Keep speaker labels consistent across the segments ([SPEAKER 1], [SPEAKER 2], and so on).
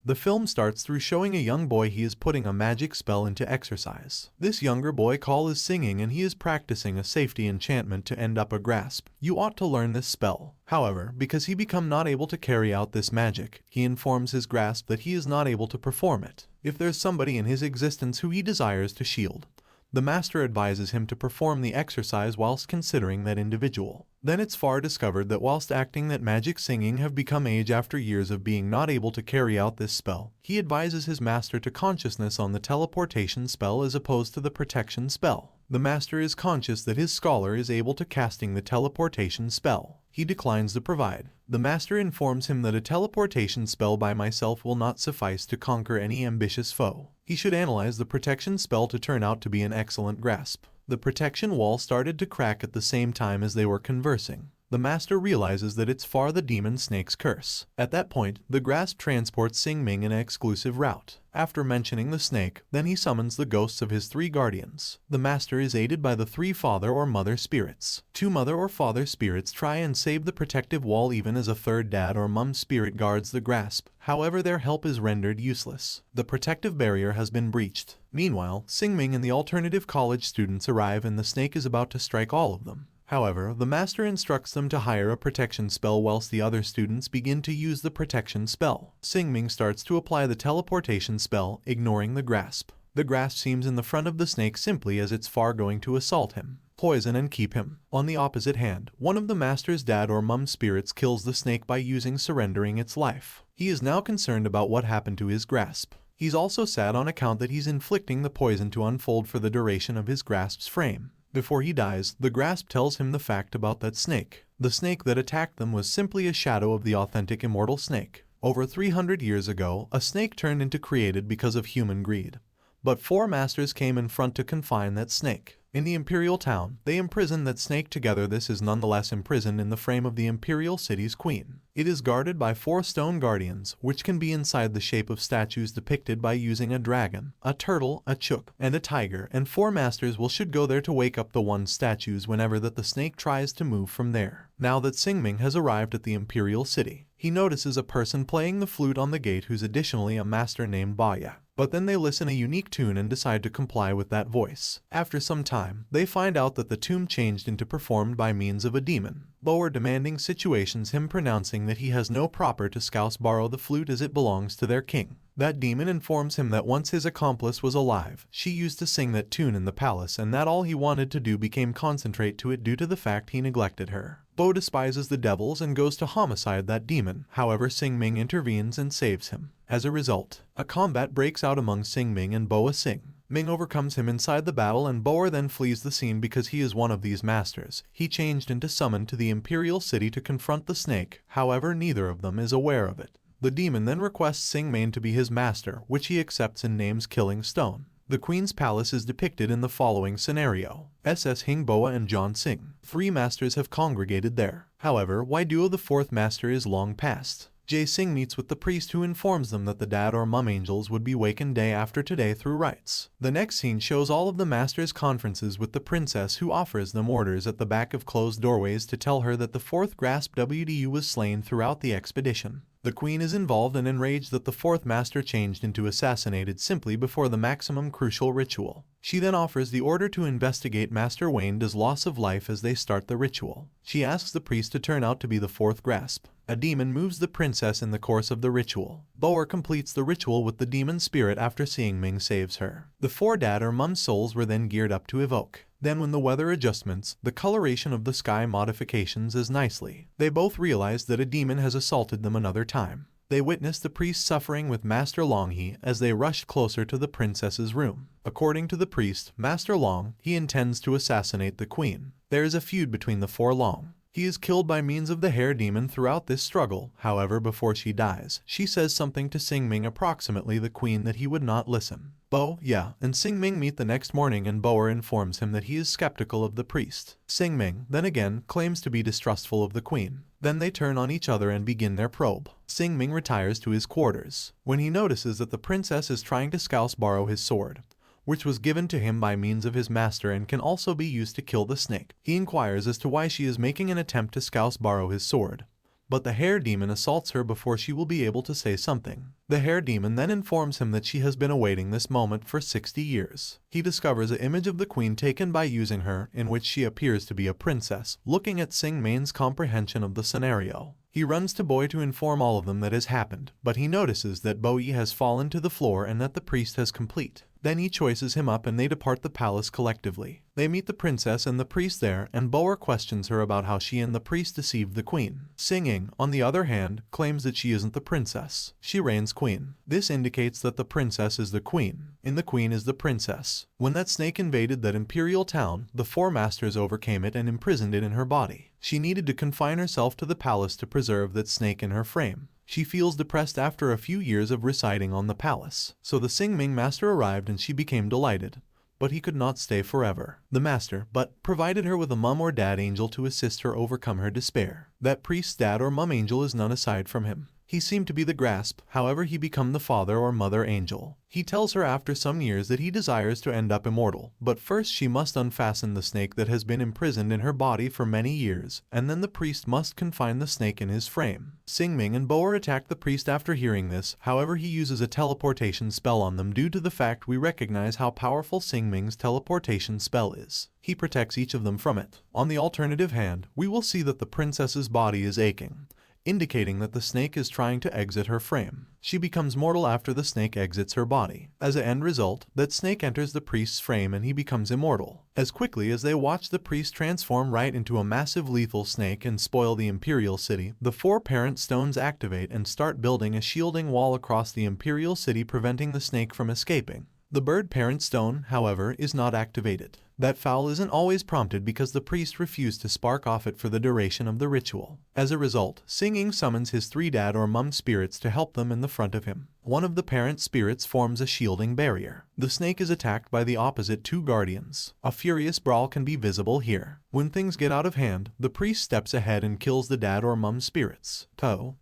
[SPEAKER 1] The film starts through showing a young boy he is putting a magic spell into exercise. This younger boy call is singing and he is practicing a safety enchantment to end up a grasp. You ought to learn this spell. However, because he become not able to carry out this magic, he informs his grasp that he is not able to perform it. If there's somebody in his existence who he desires to shield, the master advises him to perform the exercise whilst considering that individual. Then it's far discovered that whilst acting that magic singing have become age after years of being not able to carry out this spell. He advises his master to consciousness on the teleportation spell as opposed to the protection spell. The master is conscious that his scholar is able to casting the teleportation spell. He declines to provide. The master informs him that a teleportation spell by myself will not suffice to conquer any ambitious foe. He should analyze the protection spell to turn out to be an excellent grasp. The protection wall started to crack at the same time as they were conversing. The master realizes that it's for the demon snake's curse. At that point, the grasp transports Xingming in an exclusive route. After mentioning the snake, then he summons the ghosts of his 3 guardians. The master is aided by the 3 father or mother spirits. 2 mother or father spirits try and save the protective wall even as a 3rd dad or mum spirit guards the grasp. However, their help is rendered useless. The protective barrier has been breached. Meanwhile, Xingming and the alternative college students arrive and the snake is about to strike all of them. However, the master instructs them to hire a protection spell whilst the other students begin to use the protection spell. Xingming starts to apply the teleportation spell, ignoring the grasp. The grasp seems in the front of the snake simply as it's far going to assault him, poison and keep him. On the opposite hand, one of the master's dad or mum spirits kills the snake by surrendering its life. He is now concerned about what happened to his grasp. He's also sad on account that he's inflicting the poison to unfold for the duration of his grasp's frame. Before he dies, the grasp tells him the fact about that snake. The snake that attacked them was simply a shadow of the authentic immortal snake. Over 300 years ago, a snake turned into created because of human greed. But 4 masters came in front to confine that snake. In the imperial town, they imprisoned that snake together. This is nonetheless imprisoned in the frame of the imperial city's queen. It is guarded by 4 stone guardians, which can be inside the shape of statues depicted by using a dragon, a turtle, a chook, and a tiger, and 4 masters should go there to wake up the 1 statues whenever that the snake tries to move from there. Now that Xingming has arrived at the imperial city, he notices a person playing the flute on the gate who's additionally a master named Baya. But then they listen a unique tune and decide to comply with that voice. After some time, they find out that the tune changed into performed by means of a demon. Lower demanding situations him pronouncing that he has no proper to scouse borrow the flute as it belongs to their king. That demon informs him that once his accomplice was alive, she used to sing that tune in the palace and that all he wanted to do became concentrate to it due to the fact he neglected her. Bo despises the devils and goes to homicide that demon. However, Xingming intervenes and saves him. As a result, a combat breaks out among Xingming and Boa Xing. Ming overcomes him inside the battle and Boa then flees the scene because he is one of these masters. He changed into summoned to the imperial city to confront the snake. However, neither of them is aware of it. The demon then requests Xingming to be his master, which he accepts and names Killing Stone. The Queen's Palace is depicted in the following scenario. SS Hing Boa and John Xing. 3 masters have congregated there. However, why duo the 4th master is long past. Jay Xing meets with the priest who informs them that the dad or mum angels would be wakened day after today through rites. The next scene shows all of the masters' conferences with the princess who offers them orders at the back of closed doorways to tell her that the 4th grasp WDU was slain throughout the expedition. The queen is involved and enraged that the 4th master changed into assassinated simply before the maximum crucial ritual. She then offers the order to investigate Master Wanda's loss of life as they start the ritual. She asks the priest to turn out to be the 4th grasp. A demon moves the princess in the course of the ritual. Boer completes the ritual with the demon spirit after seeing Ming saves her. The 4 dad or mum souls were then geared up to evoke. Then when the weather adjustments, the coloration of the sky modifications is nicely. They both realize that a demon has assaulted them another time. They witness the priest suffering with Master Longhe as they rush closer to the princess's room. According to the priest, Master Long, he intends to assassinate the queen. There is a feud between the 4 Long. He is killed by means of the hair demon throughout this struggle. However, before she dies, she says something to Xingming, approximately the queen, that he would not listen. Bo, and Xingming meet the next morning and Boer informs him that he is skeptical of the priest. Xingming, then again, claims to be distrustful of the queen. Then they turn on each other and begin their probe. Xingming retires to his quarters when he notices that the princess is trying to scouse borrow his sword, which was given to him by means of his master and can also be used to kill the snake. He inquires as to why she is making an attempt to scouse borrow his sword. but the hair demon assaults her before she will be able to say something. The hair demon then informs him that she has been awaiting this moment for 60 years. He discovers an image of the queen taken by using her, in which she appears to be a princess, looking at Sing Main's comprehension of the scenario. He runs to Boy to inform all of them that has happened, but he notices that Boy has fallen to the floor and that the priest has complete. Then he choices him up and they depart the palace collectively. They meet the princess and the priest there, and Boer questions her about how she and the priest deceived the queen. Singing, on the other hand, claims that she isn't the princess. She reigns queen. This indicates that the princess is the queen, and the queen is the princess. When that snake invaded that imperial town, the four masters overcame it and imprisoned it in her body. She needed to confine herself to the palace to preserve that snake in her frame. She feels depressed after a few years of residing on the palace. So the Sing Ming master arrived and she became delighted. But he could not stay forever. The master, provided her with a mum or dad angel to assist her overcome her despair. That priest's dad or mum angel is none aside from him. He seemed to be the grasp, however he become the father or mother angel. He tells her after some years that he desires to end up immortal, but first she must unfasten the snake that has been imprisoned in her body for many years, and then the priest must confine the snake in his frame. Sing Ming and Boer attack the priest after hearing this, however he uses a teleportation spell on them due to the fact we recognize how powerful Sing Ming's teleportation spell is. He protects each of them from it. On the alternative hand, we will see that the princess's body is aching, indicating that the snake is trying to exit her frame. She becomes mortal after the snake exits her body. As an end result, that snake enters the priest's frame and he becomes immortal. As quickly as they watch the priest transform right into a massive lethal snake and spoil the imperial city, the four parent stones activate and start building a shielding wall across the imperial city, preventing the snake from escaping. The bird parent stone, however, is not activated. That foul isn't always prompted because the priest refused to spark off it for the duration of the ritual. As a result, Singing summons his three dad or mum spirits to help them in the front of him. One of the parent spirits forms a shielding barrier. The snake is attacked by the opposite two guardians. A furious brawl can be visible here. When things get out of hand, the priest steps ahead and kills the dad or mum spirits.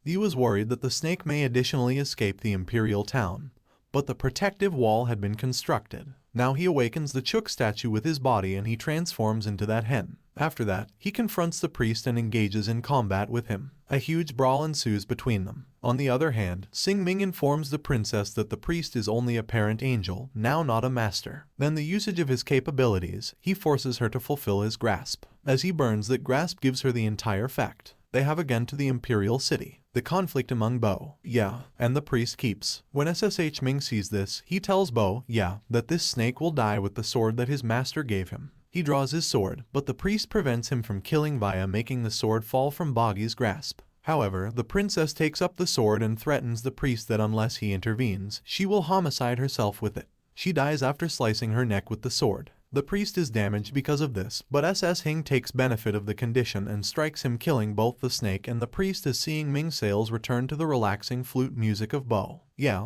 [SPEAKER 1] He was worried that the snake may additionally escape the imperial town, but the protective wall had been constructed. Now he awakens the Chook statue with his body and he transforms into that hen. After that, he confronts the priest and engages in combat with him. A huge brawl ensues between them. On the other hand, Sing Ming informs the princess that the priest is only a parent angel, now not a master. Then the usage of his capabilities, he forces her to fulfill his grasp. As he burns that grasp gives her the entire fact. They have again to the imperial city. The conflict among Bo, and the priest keeps. When SSH Ming sees this, he tells Bo, that this snake will die with the sword that his master gave him. He draws his sword, but the priest prevents him from killing via making the sword fall from Boggy's grasp. However, the princess takes up the sword and threatens the priest that unless he intervenes, she will homicide herself with it. She dies after slicing her neck with the sword. The priest is damaged because of this, but SS Hing takes benefit of the condition and strikes him, killing both the snake and the priest as Seeing Ming sails return to the relaxing flute music of Bo.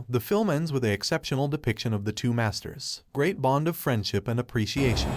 [SPEAKER 1] The film ends with an exceptional depiction of the two masters. Great bond of friendship and appreciation.